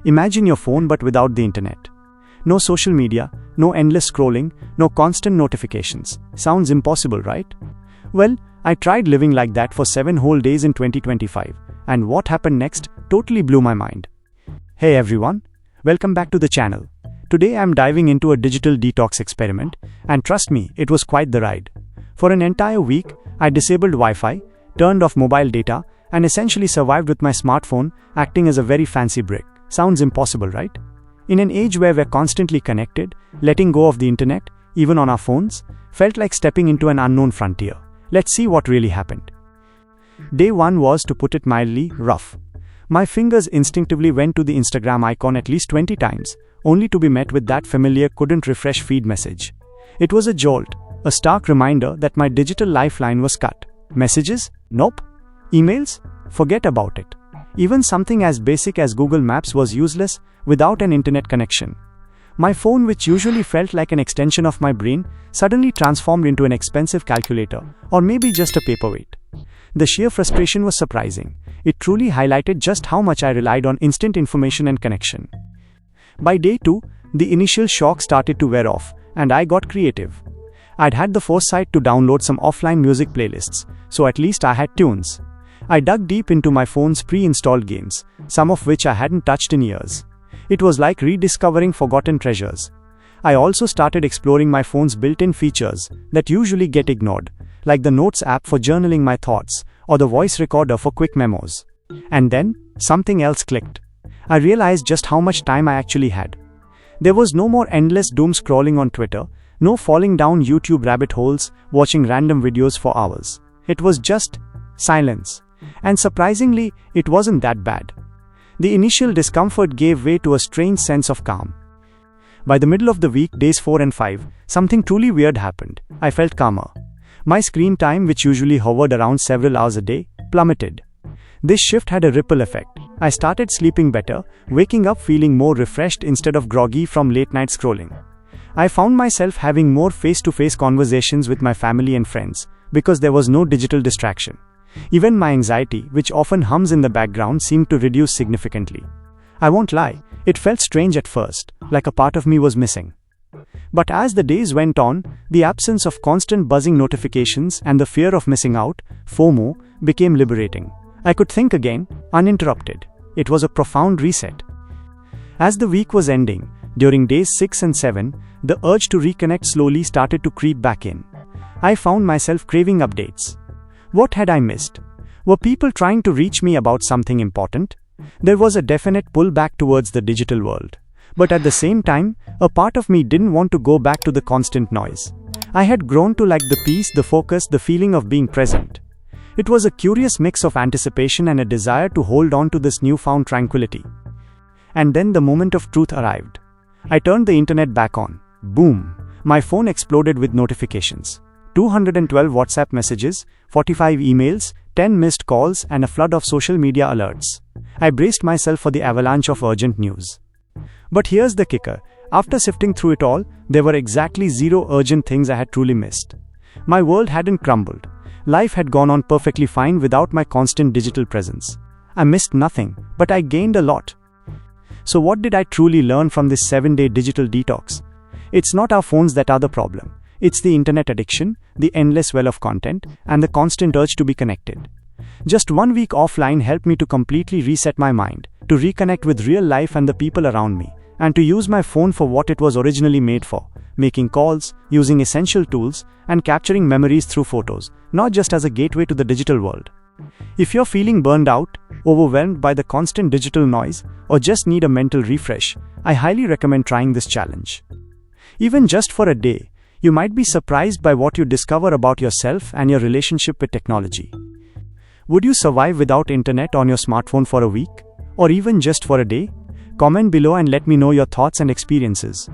Imagine your phone but without the internet. No social media, no endless scrolling, no constant notifications. Sounds impossible, right? Well, I tried living like that for 7 whole days in 2025, and what happened next totally blew my mind. Hey everyone, welcome back to the channel. Today I'm diving into a digital detox experiment, and trust me, it was quite the ride. For an entire week, I disabled Wi-Fi, turned off mobile data, and essentially survived with my smartphone acting as a very fancy brick. Sounds impossible, right? In an age where we're constantly connected, letting go of the internet, even on our phones, felt like stepping into an unknown frontier. Let's see what really happened. Day 1 was, to put it mildly, rough. My fingers instinctively went to the Instagram icon at least 20 times, only to be met with that familiar couldn't refresh feed message. It was a jolt, a stark reminder that my digital lifeline was cut. Messages? Nope. Emails? Forget about it. Even something as basic as Google Maps was useless without an internet connection. My phone, which usually felt like an extension of my brain, suddenly transformed into an expensive calculator, or maybe just a paperweight. The sheer frustration was surprising. It truly highlighted just how much I relied on instant information and connection. By day 2, the initial shock started to wear off, and I got creative. I'd had the foresight to download some offline music playlists, so at least I had tunes. I dug deep into my phone's pre-installed games, some of which I hadn't touched in years. It was like rediscovering forgotten treasures. I also started exploring my phone's built-in features that usually get ignored, like the Notes app for journaling my thoughts, or the voice recorder for quick memos. And then, something else clicked. I realized just how much time I actually had. There was no more endless doom scrolling on Twitter, no falling down YouTube rabbit holes, watching random videos for hours. It was just silence. And surprisingly, it wasn't that bad. The initial discomfort gave way to a strange sense of calm. By the middle of the week, days 4 and 5, something truly weird happened. I felt calmer. My screen time, which usually hovered around several hours a day, plummeted. This shift had a ripple effect. I started sleeping better, waking up feeling more refreshed instead of groggy from late-night scrolling. I found myself having more face-to-face conversations with my family and friends, because there was no digital distraction. Even my anxiety, which often hums in the background, seemed to reduce significantly. I won't lie, it felt strange at first, like a part of me was missing. But as the days went on, the absence of constant buzzing notifications and the fear of missing out, FOMO, became liberating. I could think again, uninterrupted. It was a profound reset. As the week was ending, during days 6 and 7, the urge to reconnect slowly started to creep back in. I found myself craving updates. What had I missed? Were people trying to reach me about something important? There was a definite pull back towards the digital world. But at the same time, a part of me didn't want to go back to the constant noise. I had grown to like the peace, the focus, the feeling of being present. It was a curious mix of anticipation and a desire to hold on to this newfound tranquility. And then the moment of truth arrived. I turned the internet back on. Boom! My phone exploded with notifications. 212 WhatsApp messages, 45 emails, 10 missed calls, and a flood of social media alerts. I braced myself for the avalanche of urgent news. But here's the kicker. After sifting through it all, there were exactly 0 urgent things I had truly missed. My world hadn't crumbled. Life had gone on perfectly fine without my constant digital presence. I missed nothing, but I gained a lot. So what did I truly learn from this 7-day digital detox? It's not our phones that are the problem. It's the internet addiction, the endless well of content, and the constant urge to be connected. Just 1 week offline helped me to completely reset my mind, to reconnect with real life and the people around me, and to use my phone for what it was originally made for, making calls, using essential tools, and capturing memories through photos, not just as a gateway to the digital world. If you're feeling burned out, overwhelmed by the constant digital noise, or just need a mental refresh, I highly recommend trying this challenge. Even just for a day, you might be surprised by what you discover about yourself and your relationship with technology. Would you survive without internet on your smartphone for a week? Or even just for a day? Comment below and let me know your thoughts and experiences.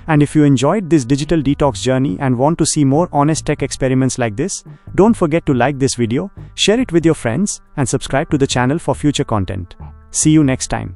And if you enjoyed this digital detox journey and want to see more honest tech experiments like this, don't forget to like this video, share it with your friends, and subscribe to the channel for future content. See you next time.